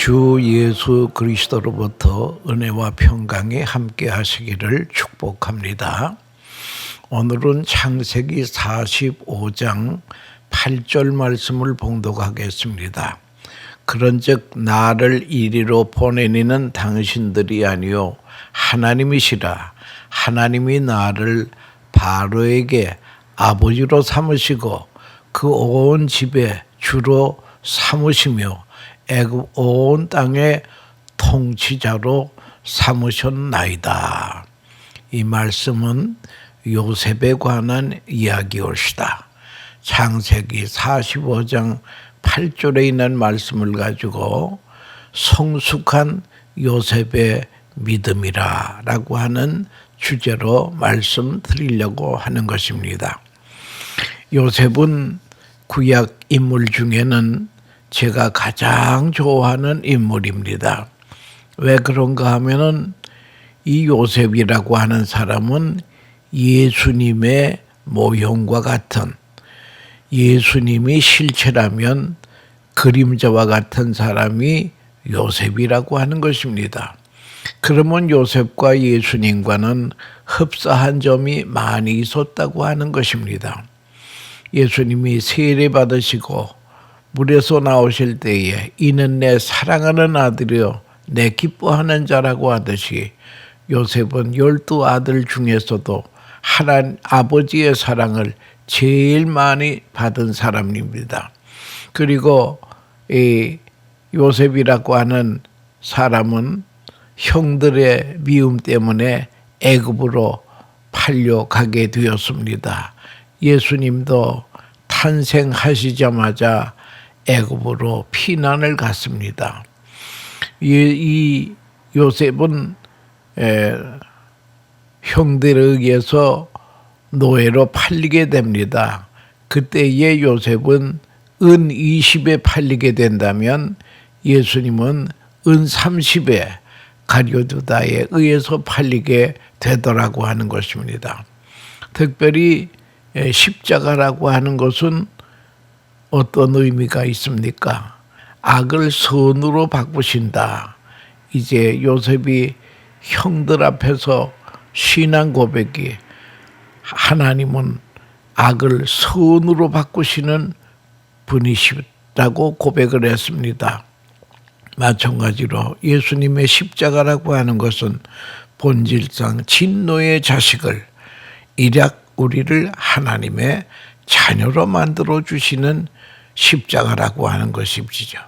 주 예수 그리스도로부터 은혜와 평강이 함께 하시기를 축복합니다. 오늘은 창세기 45장 8절 말씀을 봉독하겠습니다. 그런즉 나를 이리로 보내니는 당신들이 아니요 하나님이시라. 하나님이 나를 바로에게 아버지로 삼으시고 그 온 집에 주로 삼으시며 애굽 온 땅의 통치자로 삼으셨나이다. 이 말씀은 요셉에 관한 이야기올시다. 창세기 45장 8절에 있는 말씀을 가지고 성숙한 요셉의 믿음이라 라고 하는 주제로 말씀드리려고 하는 것입니다. 요셉은 구약 인물 중에는 제가 가장 좋아하는 인물입니다. 왜 그런가 하면은 이 요셉이라고 하는 사람은 예수님의 모형과 같은, 예수님이 실체라면 그림자와 같은 사람이 요셉이라고 하는 것입니다. 그러면 요셉과 예수님과는 흡사한 점이 많이 있었다고 하는 것입니다. 예수님이 세례 받으시고 물에서 나오실 때에 이는 내 사랑하는 아들이요 내 기뻐하는 자라고 하듯이 요셉은 12 아들 중에서도 하나님 아버지의 사랑을 제일 많이 받은 사람입니다. 그리고 이 요셉이라고 하는 사람은 형들의 미움 때문에 애굽으로 팔려가게 되었습니다. 예수님도 탄생하시자마자 애굽으로 피난을 갔습니다. 이 요셉은 형들에 의해서 노예로 팔리게 됩니다. 그때의 요셉은 은 20에 팔리게 된다면 예수님은 은 30에 가룟유다에 의해서 팔리게 되더라고 하는 것입니다. 특별히 십자가라고 하는 것은 어떤 의미가 있습니까? 악을 선으로 바꾸신다. 이제 요셉이 형들 앞에서 신앙 고백이 하나님은 악을 선으로 바꾸시는 분이시다고 고백을 했습니다. 마찬가지로 예수님의 십자가라고 하는 것은 본질상 진노의 자식을 일약 우리를 하나님의 자녀로 만들어 주시는 십자가라고 하는 것이죠.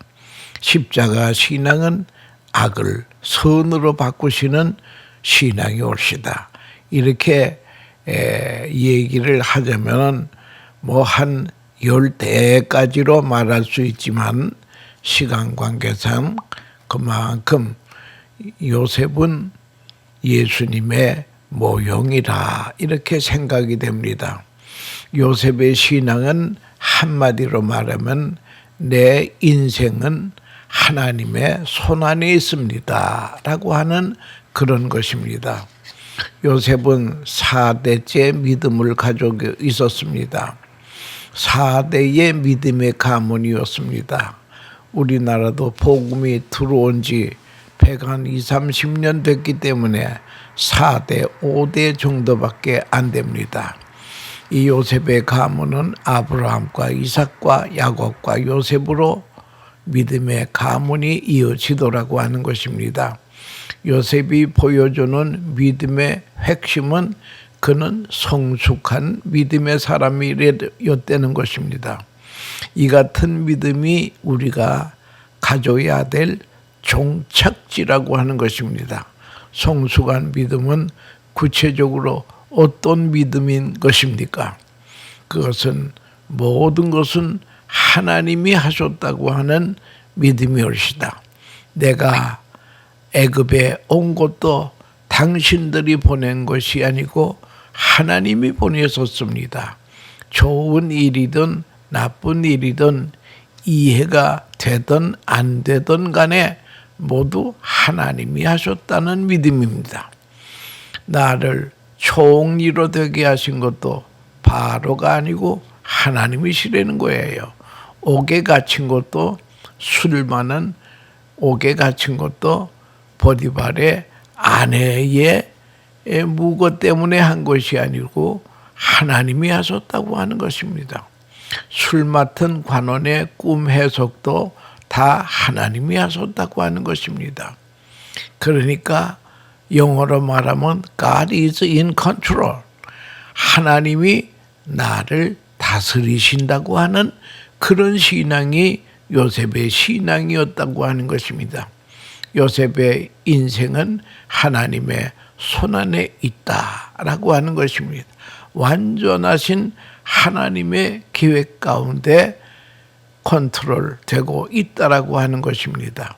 십자가 신앙은 악을 선으로 바꾸시는 신앙이 옳시다. 이렇게 얘기를 하자면 뭐 한 10대까지로 말할 수 있지만 시간 관계상 그만큼 요셉은 예수님의 모형이라 이렇게 생각이 됩니다. 요셉의 신앙은 한마디로 말하면 내 인생은 하나님의 손안에 있습니다 라고 하는 그런 것입니다. 요셉은 4대째 믿음을 가지고 있었습니다. 4대의 믿음의 가문이었습니다. 우리나라도 복음이 들어온 지 120, 30년 됐기 때문에 4대, 5대 정도밖에 안 됩니다. 이 요셉의 가문은 아브라함과 이삭과 야곱과 요셉으로 믿음의 가문이 이어지더라고 하는 것입니다. 요셉이 보여주는 믿음의 핵심은 그는 성숙한 믿음의 사람이었다는 것입니다. 이 같은 믿음이 우리가 가져야 될 종착지라고 하는 것입니다. 성숙한 믿음은 구체적으로 어떤 믿음인 것입니까? 그것은 모든 것은 하나님이 하셨다고 하는 믿음이 옳시다. 내가 애굽에 온 것도 당신들이 보낸 것이 아니고 하나님이 보내셨습니다. 좋은 일이든 나쁜 일이든 이해가 되든 안 되든 간에 모두 하나님이 하셨다는 믿음입니다. 나를 총리로 되게 하신 것도 바로가 아니고 하나님이시라는 거예요. 옥에 갇힌 것도 술 많은 옥에 갇힌 것도 보디발의 아내의 무고 때문에 한 것이 아니고 하나님이 하셨다고 하는 것입니다. 술 맡은 관원의 꿈 해석도 다 하나님이 하셨다고 하는 것입니다. 그러니까 영어로 말하면 God is in control. 하나님이 나를 다스리신다고 하는 그런 신앙이 요셉의 신앙이었다고 하는 것입니다. 요셉의 인생은 하나님의 손안에 있다라고 하는 것입니다. 완전하신 하나님의 계획 가운데 컨트롤되고 있다라고 하는 것입니다.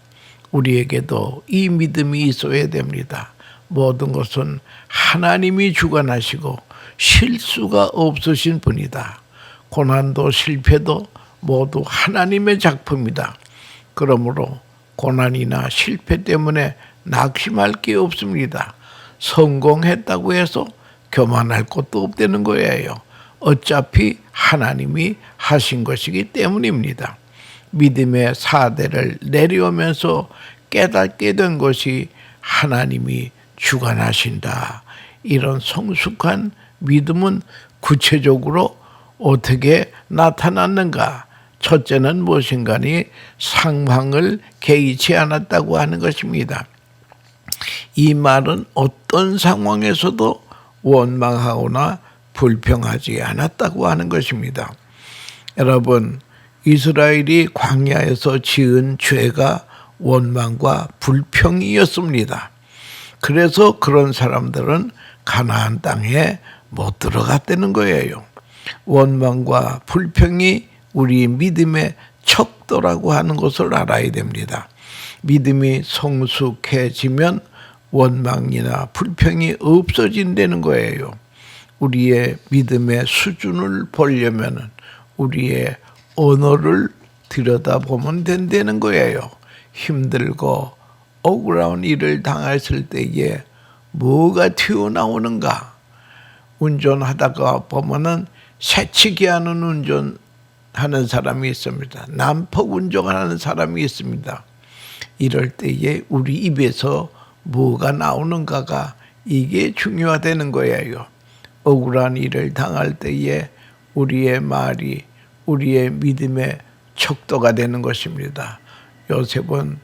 우리에게도 이 믿음이 있어야 됩니다. 모든 것은 하나님이 주관하시고 실수가 없으신 분이다. 고난도 실패도 모두 하나님의 작품이다. 그러므로 고난이나 실패 때문에 낙심할 게 없습니다. 성공했다고 해서 교만할 것도 없다는 거예요. 어차피 하나님이 하신 것이기 때문입니다. 믿음의 사대를 내려오면서 깨닫게 된 것이 하나님이 주관하신다. 이런 성숙한 믿음은 구체적으로 어떻게 나타났는가? 첫째는 무엇인가니 상황을 개의치 않았다고 하는 것입니다. 이 말은 어떤 상황에서도 원망하거나 불평하지 않았다고 하는 것입니다. 여러분, 이스라엘이 광야에서 지은 죄가 원망과 불평이었습니다. 그래서 그런 사람들은 가나안 땅에 못 들어갔다는 거예요. 원망과 불평이 우리 믿음의 척도라고 하는 것을 알아야 됩니다. 믿음이 성숙해지면 원망이나 불평이 없어진다는 거예요. 우리의 믿음의 수준을 보려면 우리의 언어를 들여다보면 된다는 거예요. 힘들고 억울한 일을 당했을 때에 뭐가 튀어나오는가? 운전하다가 보면은 새치기 하는 운전하는 사람이 있습니다. 난폭 운전하는 사람이 있습니다. 이럴 때에 우리 입에서 뭐가 나오는가가 이게 중요하다는 거예요. 억울한 일을 당할 때에 우리의 말이 우리의 믿음의 척도가 되는 것입니다. 요셉은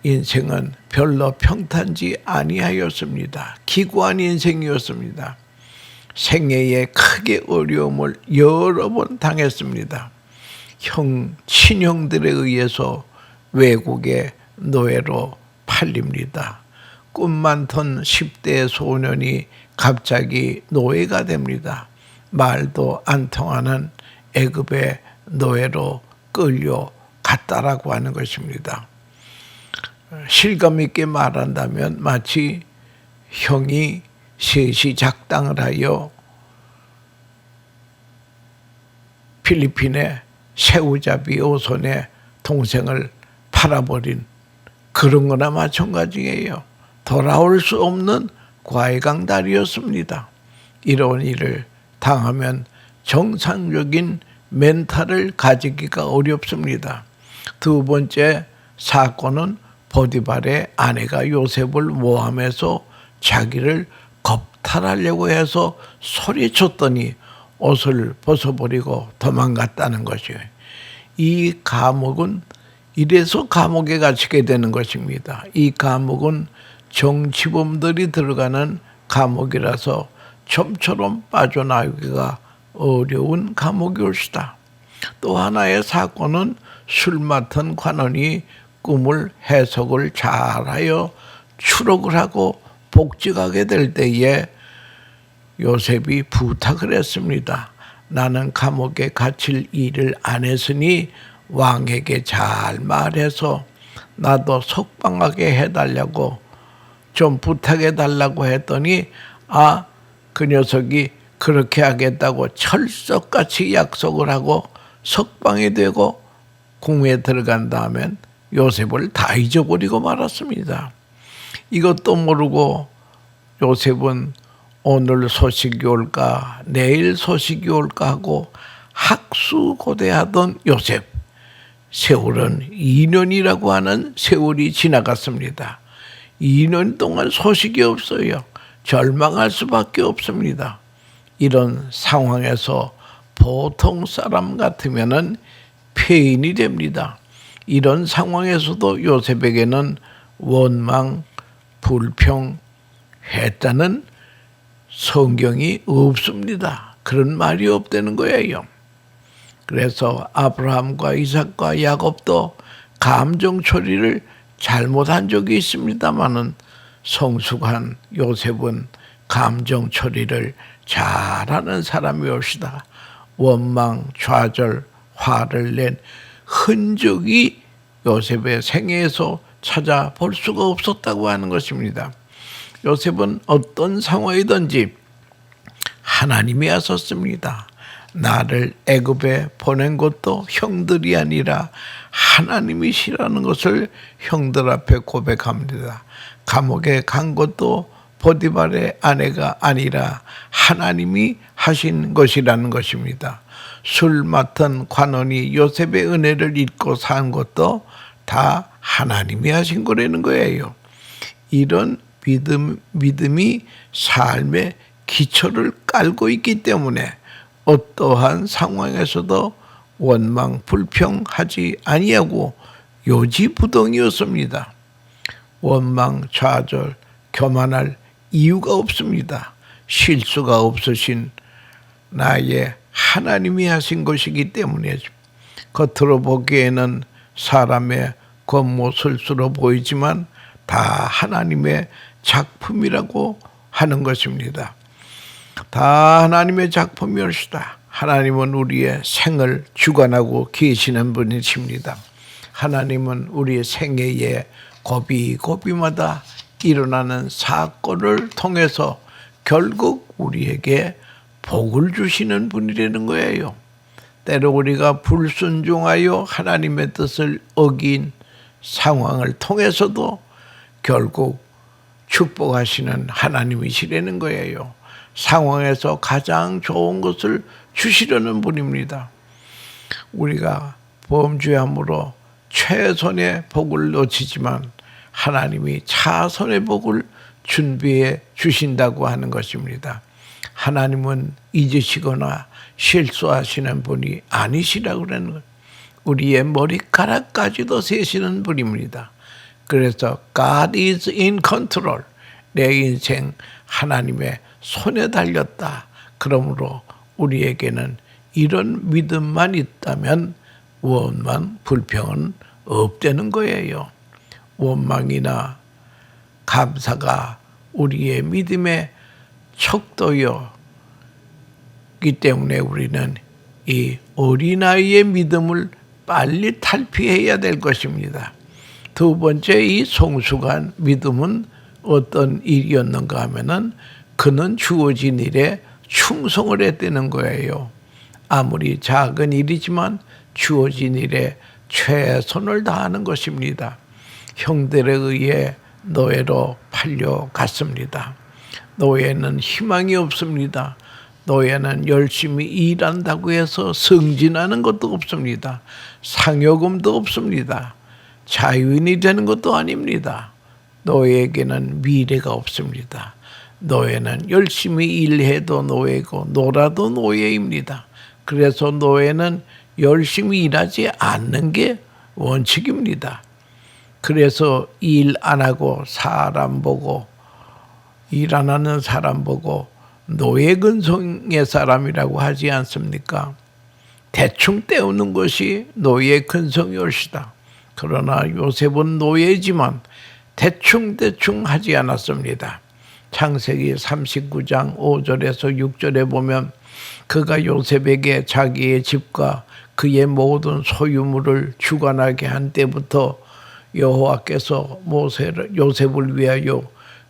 인생은 별로 평탄지 아니하였습니다. 기구한 인생이었습니다. 생애에 크게 어려움을 여러 번 당했습니다. 친형들에 의해서 외국의 노예로 팔립니다. 꿈 많던 10대 소년이 갑자기 노예가 됩니다. 말도 안 통하는 애굽의 노예로 끌려갔다라고 하는 것입니다. 실감 있게 말한다면 마치 형이 셋이 작당을 하여 필리핀의 새우잡이 오손의 동생을 팔아버린 그런 거나 마찬가지예요. 돌아올 수 없는 과외강달이었습니다. 이런 일을 당하면 정상적인 멘탈을 가지기가 어렵습니다. 두 번째 사건은 보디발의 아내가 요셉을 모함해서 자기를 겁탈하려고 해서 소리쳤더니 옷을 벗어버리고 도망갔다는 것이에요. 이 감옥은 이래서 감옥에 갇히게 되는 것입니다. 이 감옥은 정치범들이 들어가는 감옥이라서 좀처럼 빠져나오기가 어려운 감옥이었다. 또 하나의 사건은 술 맡은 관원이 꿈을 해석을 잘하여 추록을 하고 복직하게 될 때에 요셉이 부탁을 했습니다. 나는 감옥에 갇힐 일을 안 했으니 왕에게 잘 말해서 나도 석방하게 해달라고 좀 부탁해달라고 했더니 그 녀석이 그렇게 하겠다고 철석같이 약속을 하고 석방이 되고 궁에 들어간 다음엔 요셉을 다 잊어버리고 말았습니다. 이것도 모르고 요셉은 오늘 소식이 올까 내일 소식이 올까 하고 학수고대하던 요셉, 세월은 2년이라고 하는 세월이 지나갔습니다. 2년 동안 소식이 없어요. 절망할 수밖에 없습니다. 이런 상황에서 보통 사람 같으면은 폐인이 됩니다. 이런 상황에서도 요셉에게는 원망, 불평했다는 성경이 없습니다. 그런 말이 없다는 거예요. 그래서 아브라함과 이삭과 야곱도 감정 처리를 잘못한 적이 있습니다마는 성숙한 요셉은 감정 처리를 잘하는 사람이옵시다. 원망, 좌절, 화를 낸 흔적이 요셉의 생애에서 찾아볼 수가 없었다고 하는 것입니다. 요셉은 어떤 상황이든지 하나님이 하셨습니다. 나를 애굽에 보낸 것도 형들이 아니라 하나님이시라는 것을 형들 앞에 고백합니다. 감옥에 간 것도 보디발의 아내가 아니라 하나님이 하신 것이라는 것입니다. 술 맡은 관원이 요셉의 은혜를 잊고 산 것도 다 하나님이 하신 거라는 거예요. 이런 믿음이 삶의 기초를 깔고 있기 때문에 어떠한 상황에서도 원망, 불평하지 아니하고 요지부동이었습니다. 원망, 좌절, 교만할 이유가 없습니다. 실수가 없으신 나의 하나님이 하신 것이기 때문에 겉으로 보기에는 사람의 겉모술수로 보이지만 다 하나님의 작품이라고 하는 것입니다. 다 하나님의 작품이옵시다. 하나님은 우리의 생을 주관하고 계시는 분이십니다. 하나님은 우리의 생애에 고비고비마다 일어나는 사건을 통해서 결국 우리에게 복을 주시는 분이라는 거예요. 때로 우리가 불순종하여 하나님의 뜻을 어긴 상황을 통해서도 결국 축복하시는 하나님이시라는 거예요. 상황에서 가장 좋은 것을 주시려는 분입니다. 우리가 범죄함으로 최선의 복을 놓치지만 하나님이 차선의 복을 준비해 주신다고 하는 것입니다. 하나님은 잊으시거나 실수하시는 분이 아니시라고 그러는 거예요. 우리의 머리카락까지도 세시는 분입니다. 그래서 God is in control. 내 인생 하나님의 손에 달렸다. 그러므로 우리에게는 이런 믿음만 있다면 원망, 불평은 없다는 거예요. 원망이나 감사가 우리의 믿음의 척도이기 때문에 우리는 이 어린아이의 믿음을 빨리 탈피해야 될 것입니다. 두 번째, 이 성숙한 믿음은 어떤 일이었는가 하면은 그는 주어진 일에 충성을 했다는 거예요. 아무리 작은 일이지만 주어진 일에 최선을 다하는 것입니다. 형들에 의해 노예로 팔려갔습니다. 노예는 희망이 없습니다. 노예는 열심히 일한다고 해서 승진하는 것도 없습니다. 상여금도 없습니다. 자유인이 되는 것도 아닙니다. 노예에게는 미래가 없습니다. 노예는 열심히 일해도 노예고 놀아도 노예입니다. 그래서 노예는 열심히 일하지 않는 게 원칙입니다. 그래서 일 안 하고 사람 보고 일 안 하는 사람 보고 노예 근성의 사람이라고 하지 않습니까? 대충 때우는 것이 노예 근성이올시다. 그러나 요셉은 노예지만 대충 하지 않았습니다. 창세기 39장 5절에서 6절에 보면 그가 요셉에게 자기의 집과 그의 모든 소유물을 주관하게 한 때부터 여호와께서 요셉을 위하여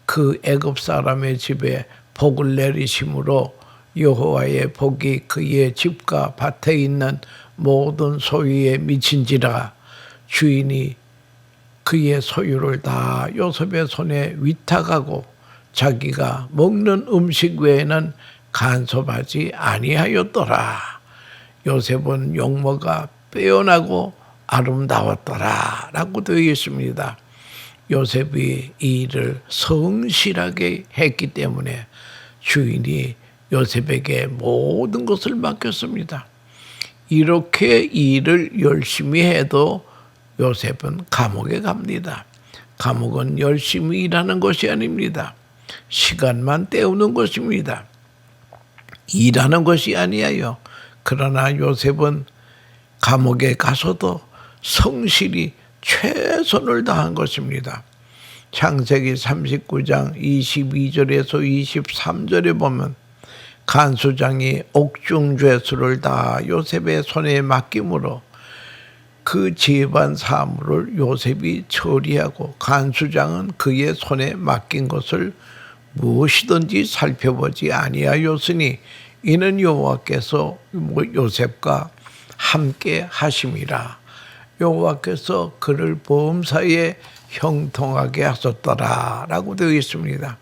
그 애굽 사람의 집에 복을 내리심으로 여호와의 복이 그의 집과 밭에 있는 모든 소유에 미친지라. 주인이 그의 소유를 다 요셉의 손에 위탁하고 자기가 먹는 음식 외에는 간섭하지 아니하였더라. 요셉은 용모가 빼어나고 아름다웠더라 라고 되어 있습니다. 요셉이 이 일을 성실하게 했기 때문에 주인이 요셉에게 모든 것을 맡겼습니다. 이렇게 일을 열심히 해도 요셉은 감옥에 갑니다. 감옥은 열심히 일하는 것이 아닙니다. 시간만 때우는 것입니다. 일하는 것이 아니에요. 그러나 요셉은 감옥에 가서도 성실히 최선을 다한 것입니다. 창세기 39장 22절에서 23절에 보면 간수장이 옥중죄수를 다 요셉의 손에 맡김으로 그 집안 사물을 요셉이 처리하고 간수장은 그의 손에 맡긴 것을 무엇이든지 살펴보지 아니하였으니 이는 여호와께서 요셉과 함께 하심이라. 여호와께서 그를 범사에 형통하게 하셨더라 라고 되어 있습니다.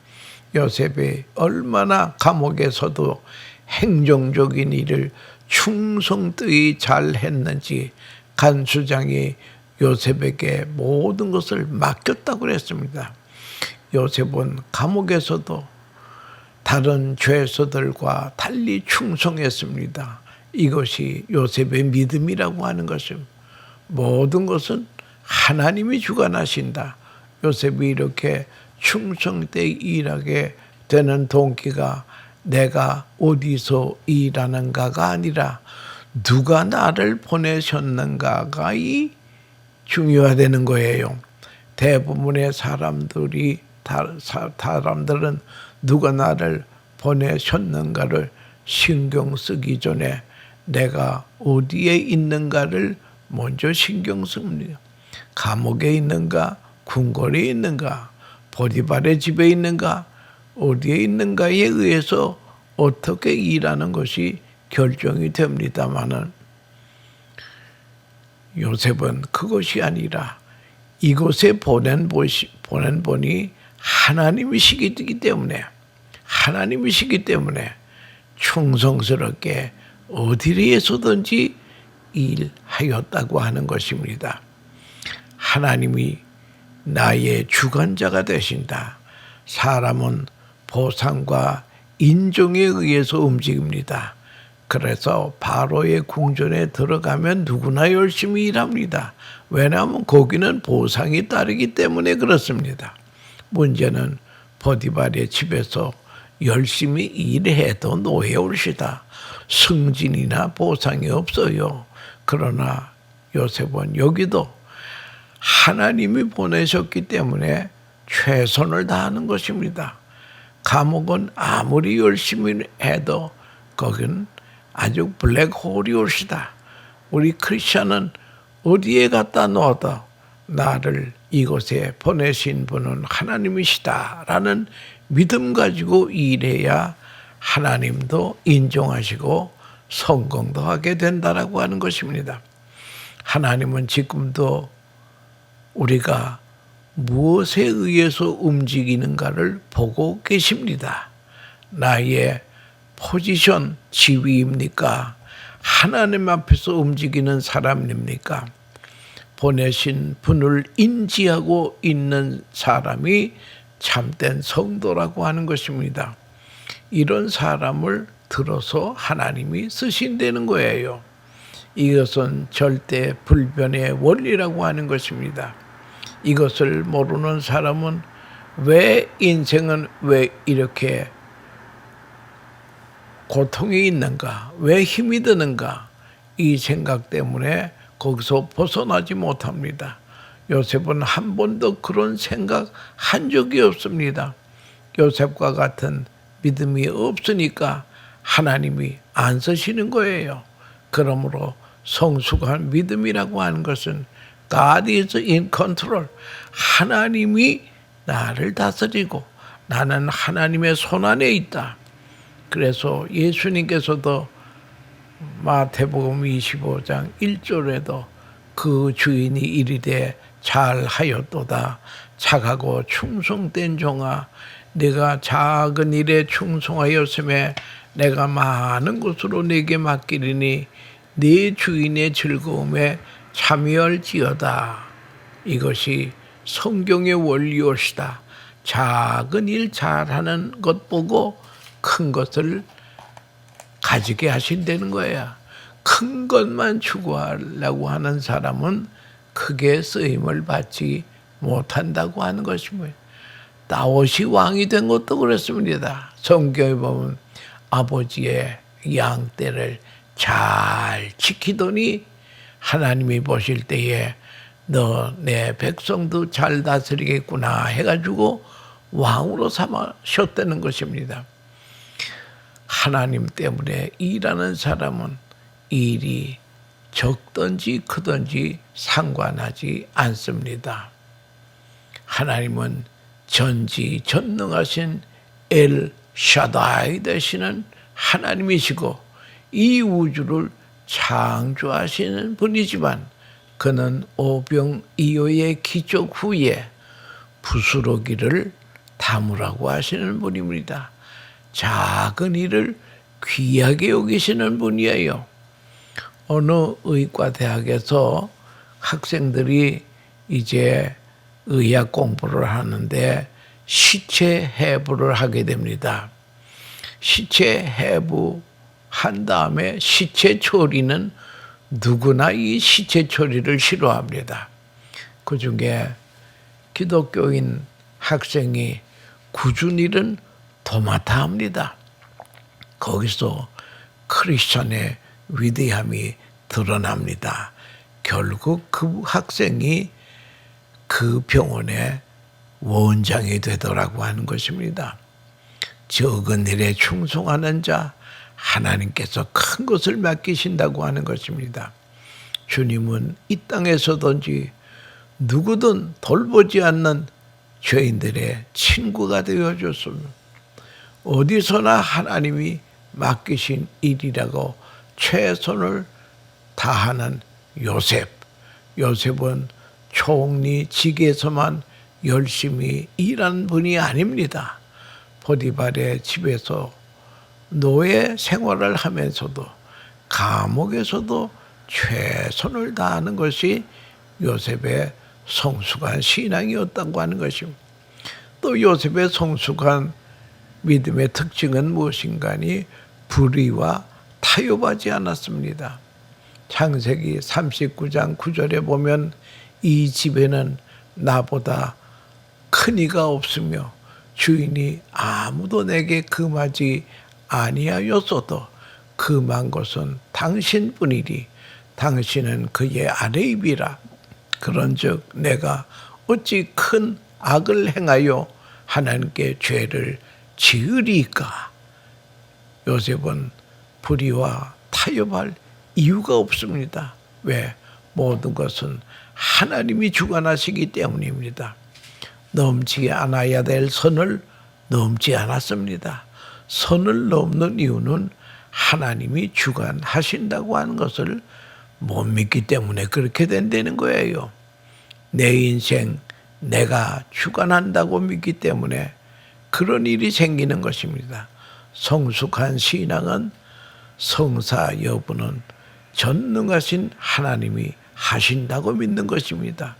요셉이 얼마나 감옥에서도 행정적인 일을 충성되이 잘 했는지 간수장이 요셉에게 모든 것을 맡겼다고 그랬습니다. 요셉은 감옥에서도 다른 죄수들과 달리 충성했습니다. 이것이 요셉의 믿음이라고 하는 것입니다. 모든 것은 하나님이 주관하신다. 요셉이 이렇게 충성되이 일하게 되는 동기가 내가 어디서 일하는가가 아니라 누가 나를 보내셨는가가 중요하다는 거예요. 대부분의 사람들은 누가 나를 보내셨는가를 신경 쓰기 전에 내가 어디에 있는가를 먼저 신경 씁니다. 감옥에 있는가, 궁궐에 있는가, 보디발의 집에 있는가, 어디에 있는가에 의해서 어떻게 일하는 것이 결정이 됩니다마는 요셉은 그것이 아니라 이곳에 보낸 분이 하나님이시기 때문에 충성스럽게 어디에서든지 일하였다고 하는 것입니다. 하나님이 나의 주관자가 되신다. 사람은 보상과 인종에 의해서 움직입니다. 그래서 바로의 궁전에 들어가면 누구나 열심히 일합니다. 왜냐하면 거기는 보상이 따르기 때문에 그렇습니다. 문제는 보디발의 집에서 열심히 일해도 노예올시다. 승진이나 보상이 없어요. 그러나 요셉은 여기도 하나님이 보내셨기 때문에 최선을 다하는 것입니다. 감옥은 아무리 열심히 해도 거긴 아주 블랙홀이 올시다. 우리 크리스천은 어디에 갖다 놓아도 나를 이곳에 보내신 분은 하나님이시다라는 믿음 가지고 일해야 하나님도 인정하시고 성공도 하게 된다라고 하는 것입니다. 하나님은 지금도 우리가 무엇에 의해서 움직이는가를 보고 계십니다. 나의 포지션, 지위입니까? 하나님 앞에서 움직이는 사람입니까? 보내신 분을 인지하고 있는 사람이 참된 성도라고 하는 것입니다. 이런 사람을 들어서 하나님이 쓰신다는 거예요. 이것은 절대 불변의 원리라고 하는 것입니다. 이것을 모르는 사람은 왜 인생은 왜 이렇게 고통이 있는가? 왜 힘이 드는가? 이 생각 때문에 거기서 벗어나지 못합니다. 요셉은 한 번도 그런 생각 한 적이 없습니다. 요셉과 같은 믿음이 없으니까 하나님이 안 쓰시는 거예요. 그러므로 성숙한 믿음이라고 하는 것은 God is in control. 하나님이 나를 다스리고 나는 하나님의 손 안에 있다. 그래서 예수님께서도 마태복음 25장 1절에도 그 주인이 이르되 잘하였도다. 착하고 충성된 종아, 네가 작은 일에 충성하였음에 내가 많은 것으로 네게 맡기리니 네 주인의 즐거움에 참여할지어다. 이것이 성경의 원리옷이다. 작은 일 잘하는 것 보고 큰 것을 가지게 하신다는 거야. 큰 것만 추구하려고 하는 사람은 크게 쓰임을 받지 못한다고 하는 것입니다. 다윗이 왕이 된 것도 그렇습니다. 성경에 보면 아버지의 양떼를 잘 지키더니 하나님이 보실 때에 너 내 백성도 잘 다스리겠구나 해가지고 왕으로 삼으셨다는 것입니다. 하나님 때문에 일하는 사람은 일이 적든지 크든지 상관하지 않습니다. 하나님은 전지전능하신 엘 샤다이 되시는 하나님이시고 이 우주를 창조하시는 분이지만 그는 오병이어의 기적 후에 부스러기를 담으라고 하시는 분입니다. 작은 일을 귀하게 여기시는 분이에요. 어느 의과대학에서 학생들이 이제 의학 공부를 하는데 시체 해부를 하게 됩니다. 시체 해부한 다음에 시체 처리는 누구나 이 시체 처리를 싫어합니다. 그중에 기독교인 학생이 굳은 일은 도맡아 합니다. 거기서 크리스천의 위대함이 드러납니다. 결국 그 학생이 그 병원의 원장이 되더라고 하는 것입니다. 적은 일에 충성하는 자 하나님께서 큰 것을 맡기신다고 하는 것입니다. 주님은 이 땅에서든지 누구든 돌보지 않는 죄인들의 친구가 되어줬습니다. 어디서나 하나님이 맡기신 일이라고 최선을 다하는 요셉. 요셉은 총리 직에서만 열심히 일한 분이 아닙니다. 보디발의 집에서 노예 생활을 하면서도 감옥에서도 최선을 다하는 것이 요셉의 성숙한 신앙이었다고 하는 것입니다. 또 요셉의 성숙한 믿음의 특징은 무엇인가니 불의와 타협하지 않았습니다. 창세기 39장 9절에 보면 이 집에는 나보다 큰 이가 없으며 주인이 아무도 내게 금하지 아니하였어도 금한 것은 당신뿐이니 당신은 그의 아내이비라. 그런즉 내가 어찌 큰 악을 행하여 하나님께 죄를 지으리까. 요셉은 불의와 타협할 이유가 없습니다. 왜? 모든 것은 하나님이 주관하시기 때문입니다. 넘지 않아야 될 선을 넘지 않았습니다. 선을 넘는 이유는 하나님이 주관하신다고 하는 것을 못 믿기 때문에 그렇게 된다는 거예요. 내 인생 내가 주관한다고 믿기 때문에 그런 일이 생기는 것입니다. 성숙한 신앙은 성사 여부는 전능하신 하나님이 하신다고 믿는 것입니다.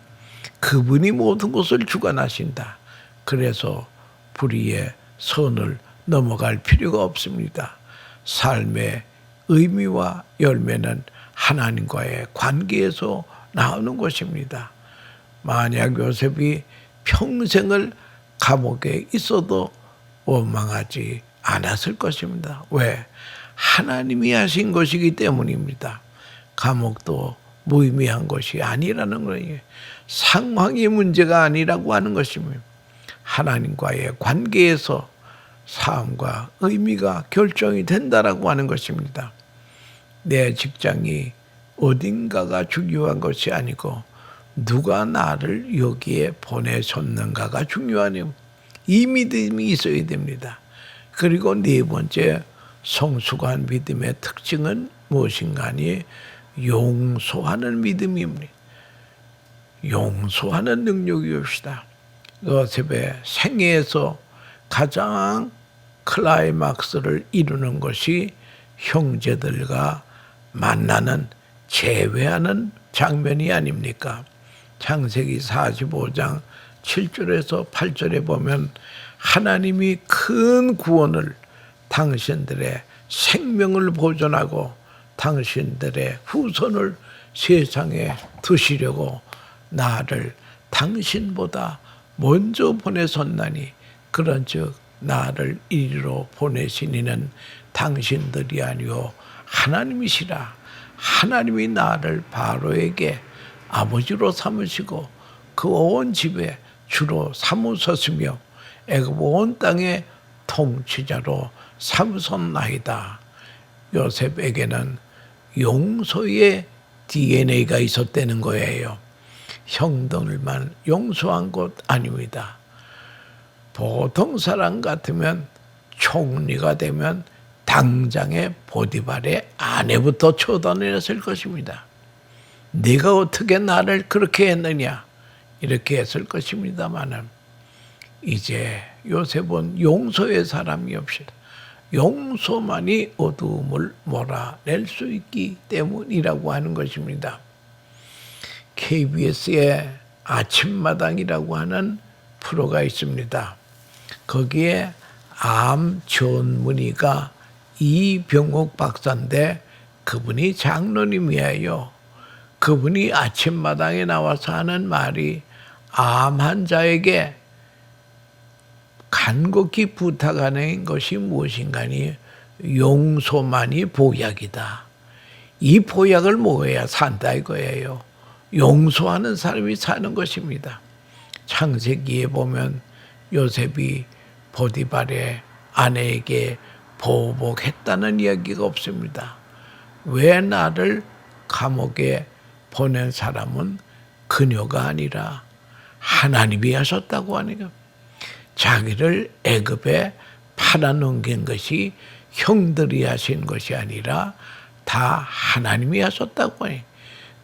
그분이 모든 것을 주관하신다. 그래서 불의의 선을 넘어갈 필요가 없습니다. 삶의 의미와 열매는 하나님과의 관계에서 나오는 것입니다. 만약 요셉이 평생을 감옥에 있어도 원망하지 않았을 것입니다. 왜? 하나님이 하신 것이기 때문입니다. 감옥도 무의미한 것이 아니라는 거예요. 상황이 문제가 아니라고 하는 것입니다. 하나님과의 관계에서 삶과 의미가 결정이 된다라고 하는 것입니다. 내 직장이 어딘가가 중요한 것이 아니고 누가 나를 여기에 보내셨는가가 중요하네요. 이 믿음이 있어야 됩니다. 그리고 네 번째 성숙한 믿음의 특징은 무엇인가니 용서하는 믿음입니다. 용서하는 능력이옵시다. 요셉의 생애에서 가장 클라이막스를 이루는 것이 형제들과 만나는 재회하는 장면이 아닙니까? 창세기 45장 7절에서 8절에 보면 하나님이 큰 구원을 당신들의 생명을 보존하고 당신들의 후손을 세상에 두시려고 나를 당신보다 먼저 보내셨나니 그런즉 나를 이리로 보내신 이는 당신들이 아니요 하나님이시라. 하나님이 나를 바로에게 아버지로 삼으시고 그 온 집에 주로 삼으셨으며 애굽 온 땅의 통치자로 삼으셨나이다. 요셉에게는 용서의 DNA가 있었다는 거예요. 형들만 용서한 것 아닙니다. 보통 사람 같으면 총리가 되면 당장에 보디발의 아내부터 처단했을 것입니다. 네가 어떻게 나를 그렇게 했느냐 이렇게 했을 것입니다마는 이제 요셉은 용서의 사람이 없이 용서만이 어두움을 몰아낼 수 있기 때문이라고 하는 것입니다. KBS의 아침마당이라고 하는 프로가 있습니다. 거기에 암 전문의가 이병옥 박사인데 그분이 장로님이에요. 그분이 아침마당에 나와서 하는 말이 암 환자에게 간곡히 부탁하는 것이 무엇인가니 용서만이 보약이다. 이 보약을 먹어야 산다 이거예요. 용서하는 사람이 사는 것입니다. 창세기에 보면 요셉이 보디발의 아내에게 보복했다는 이야기가 없습니다. 왜 나를 감옥에 보낸 사람은 그녀가 아니라 하나님이 하셨다고 하니까 자기를 애굽에 팔아넘긴 것이 형들이 하신 것이 아니라 다 하나님이 하셨다고 하니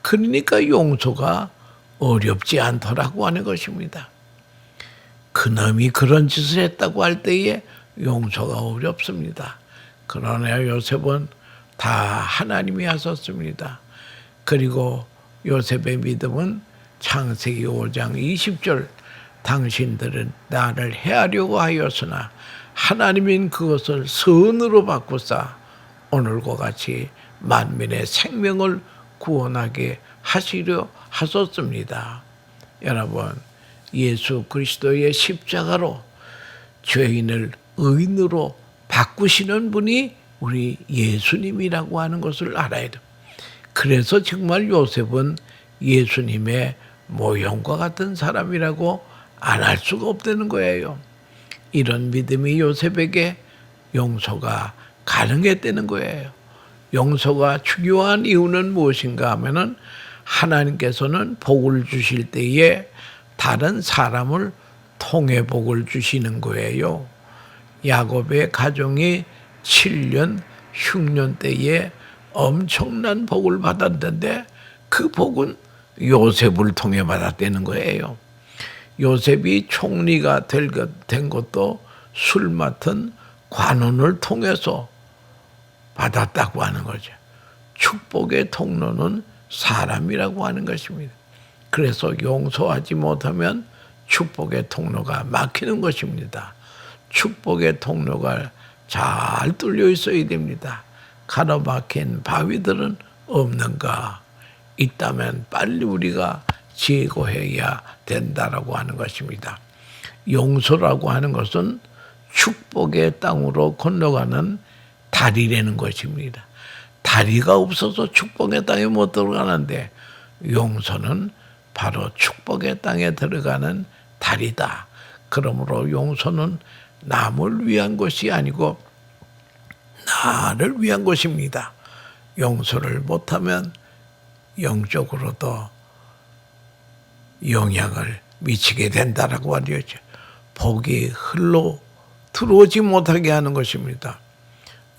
그러니까 용서가 어렵지 않더라고 하는 것입니다. 그놈이 그런 짓을 했다고 할 때에 용서가 어렵습니다. 그러나 요셉은 다 하나님이 하셨습니다. 그리고 요셉의 믿음은 창세기 5장 20절 당신들은 나를 해하려고 하였으나 하나님인 그것을 선으로 바꾸사 오늘과 같이 만민의 생명을 구원하게 하시려 하셨습니다. 여러분, 예수 그리스도의 십자가로 죄인을 의인으로 바꾸시는 분이 우리 예수님이라고 하는 것을 알아야 돼요. 그래서 정말 요셉은 예수님의 모형과 같은 사람이라고 안 할 수가 없다는 거예요. 이런 믿음이 요셉에게 용서가 가능했다는 거예요. 용서가 중요한 이유는 무엇인가 하면은 하나님께서는 복을 주실 때에 다른 사람을 통해 복을 주시는 거예요. 야곱의 가정이 7년 흉년 때에 엄청난 복을 받았는데 그 복은 요셉을 통해 받았다는 거예요. 요셉이 총리가 된 것도 술 맡은 관원을 통해서 받았다고 하는 거죠. 축복의 통로는 사람이라고 하는 것입니다. 그래서 용서하지 못하면 축복의 통로가 막히는 것입니다. 축복의 통로가 잘 뚫려 있어야 됩니다. 가로막힌 바위들은 없는가? 있다면 빨리 우리가 제거해야 된다라고 하는 것입니다. 용서라고 하는 것은 축복의 땅으로 건너가는 다리라는 것입니다. 다리가 없어서 축복의 땅에 못 들어가는데 용서는 바로 축복의 땅에 들어가는 다리다. 그러므로 용서는 남을 위한 것이 아니고 나를 위한 것입니다. 용서를 못하면 영적으로도 영향을 미치게 된다라고 하죠. 복이 흘러 들어오지 못하게 하는 것입니다.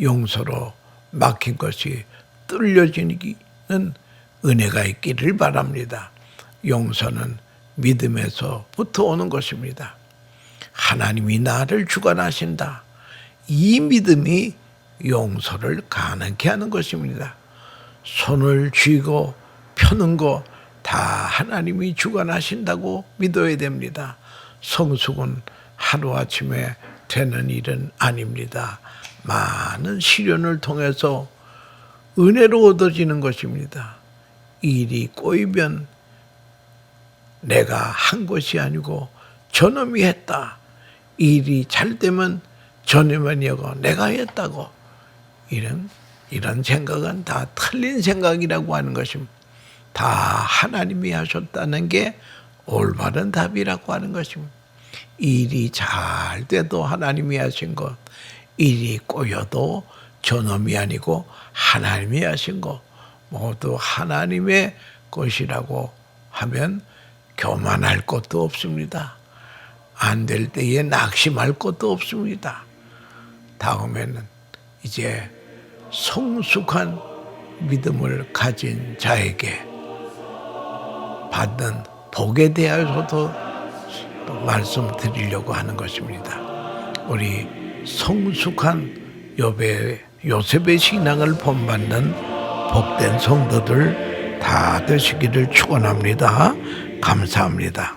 용서로 막힌 것이 뚫려지는 은혜가 있기를 바랍니다. 용서는 믿음에서부터 오는 것입니다. 하나님이 나를 주관하신다. 이 믿음이 용서를 가능케 하는 것입니다. 손을 쥐고 펴는 거 다 하나님이 주관하신다고 믿어야 됩니다. 성숙은 하루아침에 되는 일은 아닙니다. 많은 시련을 통해서 은혜로 얻어지는 것입니다. 일이 꼬이면 내가 한 것이 아니고 저놈이 했다. 일이 잘 되면 저놈이고 내가 했다고. 이런 생각은 다 틀린 생각이라고 하는 것입니다. 다 하나님이 하셨다는 게 올바른 답이라고 하는 것입니다. 일이 잘 돼도 하나님이 하신 것, 일이 꼬여도 저놈이 아니고 하나님이 하신 것, 모두 하나님의 것이라고 하면 교만할 것도 없습니다. 안 될 때에 낙심할 것도 없습니다. 다음에는 이제 성숙한 믿음을 가진 자에게 받는 복에 대해서도 또 말씀드리려고 하는 것입니다. 우리 성숙한 요셉의 신앙을 본받는 복된 성도들 다 되시기를 축원합니다. 감사합니다.